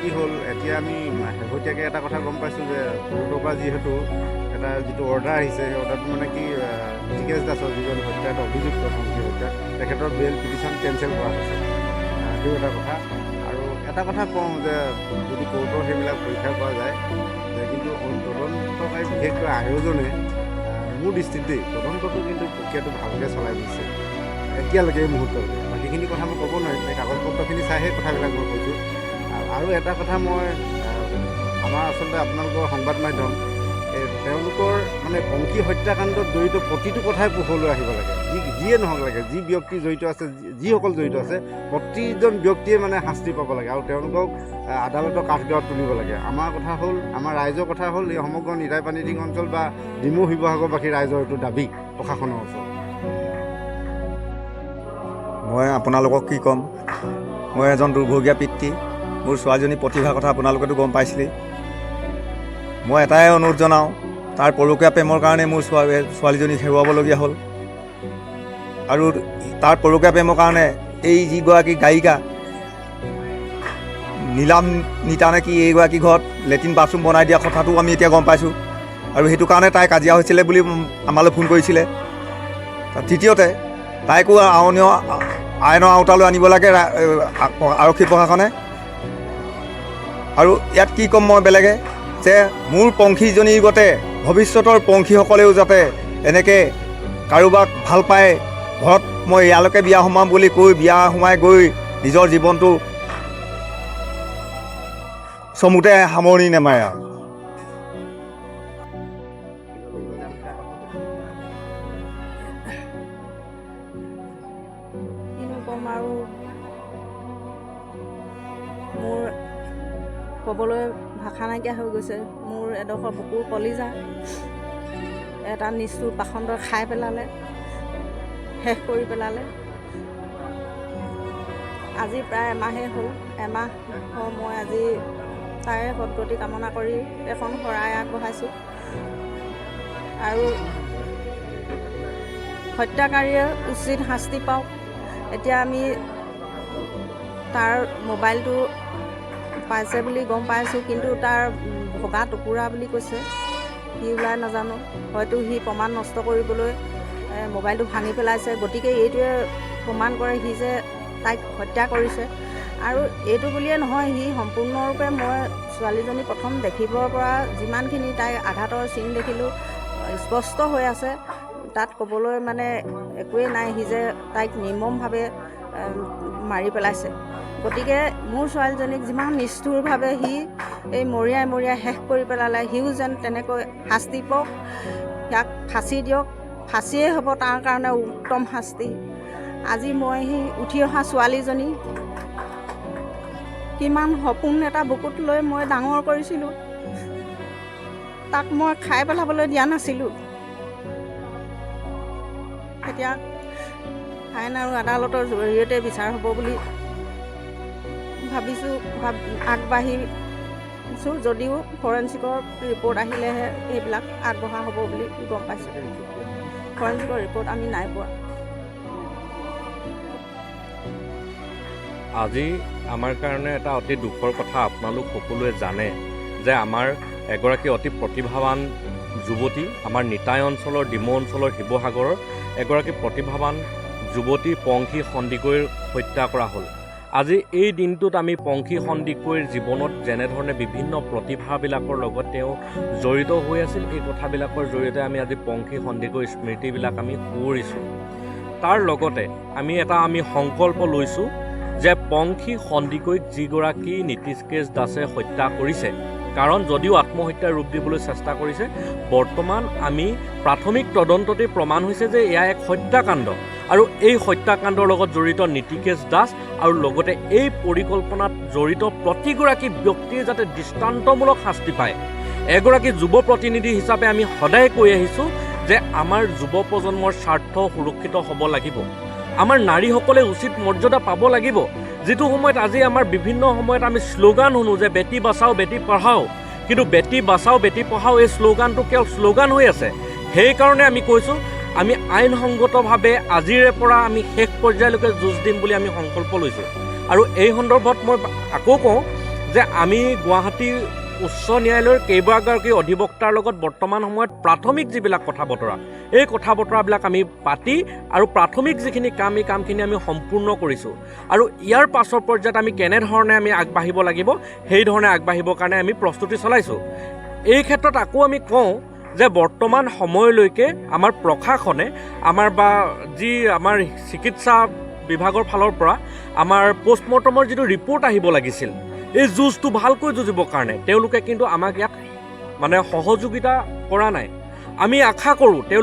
কি হ'ল এতিয়া আমি শেহতীয়াকৈ এটা কথা গম পাইছোঁ যে কোৰ্টৰ পৰা যিহেতু এটা যিটো অৰ্ডাৰ আহিছে সেই অৰ্ডাৰটো মানে কি নীতিকেশ দাসৰ যিজন হত্যাত অভিযুক্ত পংখী হত্যা তেখেতৰ বেইল পিটিশ্যন কেঞ্চেল কৰা হৈছে সেইটো এটা কথা। আৰু এটা কথা কওঁ যে যদি কোৰ্টৰ সেইবিলাক পৰীক্ষা কৰা যায় যে কিন্তু তদন্তকাৰী বিশেষকৈ আয়োজনে মোৰ দৃষ্টিত দেই তদন্তটো কিন্তু প্ৰক্ৰিয়াটো ভালকৈ চলাই দিছে এতিয়ালৈকে এই মুহূৰ্তলৈকে। বাকীখিনি কথা মই ক'ব নোৱাৰিম, এই কাগজ পত্ৰখিনি চাইহে কথাবিলাক মই কৈছোঁ। আৰু এটা কথা মই আমাৰ আচলতে আপোনালোকৰ সংবাদ মাধ্যম তেওঁলোকৰ মানে পংখী হত্যাকাণ্ডত জড়িত প্ৰতিটো কথাই পোহৰলৈ আহিব লাগে, যিয়ে নহওক লাগে, যি ব্যক্তি জড়িত আছে, যিসকল জড়িত আছে প্ৰতিজন ব্যক্তিয়ে মানে শাস্তি পাব লাগে আৰু তেওঁলোকক আদালতৰ কাঠগড়াত তুলিব লাগে। আমাৰ কথা হ'ল, আমাৰ ৰাইজৰ কথা হ'ল এই সমগ্ৰ নিৰাই পানীডিং অঞ্চল বা ডিমৌ শিৱসাগৰবাসী ৰাইজৰ এইটো দাবী প্ৰশাসনৰ ওচৰত। মই আপোনালোকক কি ক'ম, মই এজন দুৰ্ভগীয়া পিতৃ। মোৰ ছোৱালীজনী প্ৰতিভাৰ কথা আপোনালোকেতো গম পাইছিলেই। মই এটাই অনুৰোধ জনাওঁ, তাৰ পৰকীয়া প্ৰেমৰ কাৰণে মোৰ ছোৱালীজনীক হেৰুৱাবলগীয়া হ'ল। আৰু তাৰ পৰকীয়া প্ৰেমৰ কাৰণে এই যিগৰাকী গায়িকা নীলাম নিতা নেকি এইগৰাকী ঘৰত লেট্ৰিন বাথৰুম বনাই দিয়া কথাটো আমি এতিয়া গম পাইছোঁ। আৰু সেইটো কাৰণে তাই কাজিয়া হৈছিলে বুলি আমালৈ ফোন কৰিছিলে। তৃতীয়তে তাইকো আইনৰ আওতালৈ আনিব লাগে আৰক্ষী প্ৰশাসনে। আৰু ইয়াত কি ক'ম মই বেলেগে যে মোৰ পংখীজনীৰ গতে ভৱিষ্যতৰ পংখীসকলেও যাতে এনেকৈ কাৰোবাক ভাল পায় ঘৰত মই ইয়ালৈকে বিয়া সোমাম বুলি কৈ বিয়া সোমাই গৈ নিজৰ জীৱনটো চমুতে সামৰণি নেমাৰে আৰু। কিনো ক'ম আৰু মোৰ ক'বলৈ ভাষা নাইকিয়া হৈ গৈছে। মোৰ এডোখৰ বুকুৰ কলিজা এটা নিষ্ঠুৰ পাখণ্ডই খাই পেলালে, শেষ কৰি পেলালে। আজি প্ৰায় এমাহেই হ'ল। এমাহ মই আজি তাৰে সদ্গতি কামনা কৰি এখন শৰাই আগবঢ়াইছোঁ। আৰু হত্যাকাৰীয়ে উচিত শাস্তি পাওক। এতিয়া আমি তাৰ মোবাইলটো পাইছে বুলি গম পাইছোঁ, কিন্তু তাৰ ভগা টুকুৰা বুলি কৈছে, কি ওলাই নাজানো। হয়তো সি প্ৰমাণ নষ্ট কৰিবলৈ মোবাইলটো ভাঙি পেলাইছে। গতিকে এইটোৱে প্ৰমাণ কৰে সি যে তাইক হত্যা কৰিছে। আৰু এইটো বুলিয়ে নহয়, সি সম্পূৰ্ণৰূপে মই ছোৱালীজনী প্ৰথম দেখিবৰ পৰা যিমানখিনি তাইৰ আঘাতৰ চিন দেখিলোঁ স্পষ্ট হৈ আছে। তাত ক'বলৈ মানে একোৱেই নাই, সি যে তাইক নিৰ্মমভাৱে মাৰি পেলাইছে। গতিকে মোৰ ছোৱালীজনীক যিমান নিষ্ঠুৰভাৱে সি এই মৰিয়াই শেষ কৰি পেলালে, সিও যেন তেনেকৈ শাস্তি পাওক, ইয়াক ফাঁচি দিয়ক। ফাঁচিয়েই হ'ব তাৰ কাৰণে উত্তম শাস্তি। আজি মই সি উঠি অহা ছোৱালীজনী কিমান সপোন এটা বুকুত লৈ মই ডাঙৰ কৰিছিলোঁ, তাক মই খাই পেলাবলৈ দিয়া নাছিলোঁ। এতিয়া আইন আৰু আদালতৰ জৰিয়তে বিচাৰ হ'ব বুলি ভাবিছোঁ, আগবাঢ়িছোঁ। যদিও ফৰেঞ্চিকৰ ৰিপৰ্ট আহিলেহে এইবিলাক আগবঢ়া হ'ব বুলি গম পাইছোঁ। ফৰেঞ্চিকৰ ৰিপৰ্ট আমি নাই পোৱা। আজি আমাৰ কাৰণে এটা অতি দুখৰ কথা। আপোনালোক সকলোৱে জানে যে আমাৰ এগৰাকী অতি প্ৰতিভাৱান যুৱতী, আমাৰ নিতাই অঞ্চলৰ ডিমৌ অঞ্চলৰ শিৱসাগৰৰ এগৰাকী প্ৰতিভাৱান যুৱতী পংখী সন্দিকৈৰ হত্যা কৰা হ'ল। আজি এই দিনটোত আমি পংখী সন্দিকৈৰ জীৱনত যেনেধৰণে বিভিন্ন প্ৰতিভাবিলাকৰ লগত তেওঁ জড়িত হৈ আছিল, এই কথাবিলাকৰ জৰিয়তে আমি আজি পংখী সন্দিকৈৰ স্মৃতিবিলাক আমি সোঁৱৰিছোঁ। তাৰ লগতে আমি সংকল্প লৈছোঁ যে পংখী সন্দিকৈক যিগৰাকী নীতিকেশ দাসে হত্যা কৰিছে, কাৰণ যদিও আত্মহত্যাৰ ৰূপ দিবলৈ চেষ্টা কৰিছে, বৰ্তমান আমি প্ৰাথমিক তদন্ততে প্ৰমাণ হৈছে যে এয়া এক হত্যাকাণ্ড। আৰু এই হত্যাকাণ্ডৰ লগত জড়িত নীতিকেশ দাস আৰু লগতে এই পৰিকল্পনাত জড়িত প্ৰতিগৰাকী ব্যক্তিয়ে যাতে দৃষ্টান্তমূলক শাস্তি পায়। এগৰাকী যুৱ প্ৰতিনিধি হিচাপে আমি সদায় কৈ আহিছোঁ যে আমাৰ যুৱ প্ৰজন্মৰ স্বাৰ্থ সুৰক্ষিত হ'ব লাগিব। আমাৰ নাৰীসকলে উচিত মৰ্যাদা পাব লাগিব। যিটো সময়ত আজি আমাৰ বিভিন্ন সময়ত আমি শ্লোগান শুনো যে বেটি বাচাও বেটি পঢ়াও, কিন্তু বেটি বাচাও বেটি পঢ়াও এই শ্লোগানটো কেৱল শ্লোগান হৈ আছে। সেইকাৰণে আমি কৈছোঁ আমি আইনসংগতভাৱে আজিৰে পৰা আমি শেষ পৰ্যায়লৈকে যুঁজ দিম বুলি আমি সংকল্প লৈছোঁ। আৰু এই সন্দৰ্ভত মই আকৌ কওঁ যে আমি গুৱাহাটী উচ্চ ন্যায়ালয়ৰ কেইবাগৰাকী অধিবক্তাৰ লগত বৰ্তমান সময়ত প্ৰাথমিক যিবিলাক কথা বতৰা, এই কথা বতৰাবিলাক আমি পাতি আৰু প্ৰাথমিক যিখিনি কাম, এই কামখিনি আমি সম্পূৰ্ণ কৰিছোঁ। আৰু ইয়াৰ পাছৰ পৰ্যায়ত আমি কেনেধৰণে আমি আগবাঢ়িব লাগিব, সেই ধৰণে আগবাঢ়িবৰ কাৰণে আমি প্ৰস্তুতি চলাইছোঁ। এই ক্ষেত্ৰত আকৌ আমি কওঁ যে বৰ্তমান সময়লৈকে আমাৰ প্ৰশাসনে আমাৰ বা যি আমাৰ চিকিৎসা বিভাগৰ ফালৰ পৰা আমাৰ পষ্টমৰ্টমৰ যিটো ৰিপৰ্ট আহিব লাগিছিল, এই যুঁজটো ভালকৈ যুঁজিবৰ কাৰণে তেওঁলোকে কিন্তু আমাক ইয়াত মানে সহযোগিতা কৰা নাই। আমি আশা কৰোঁ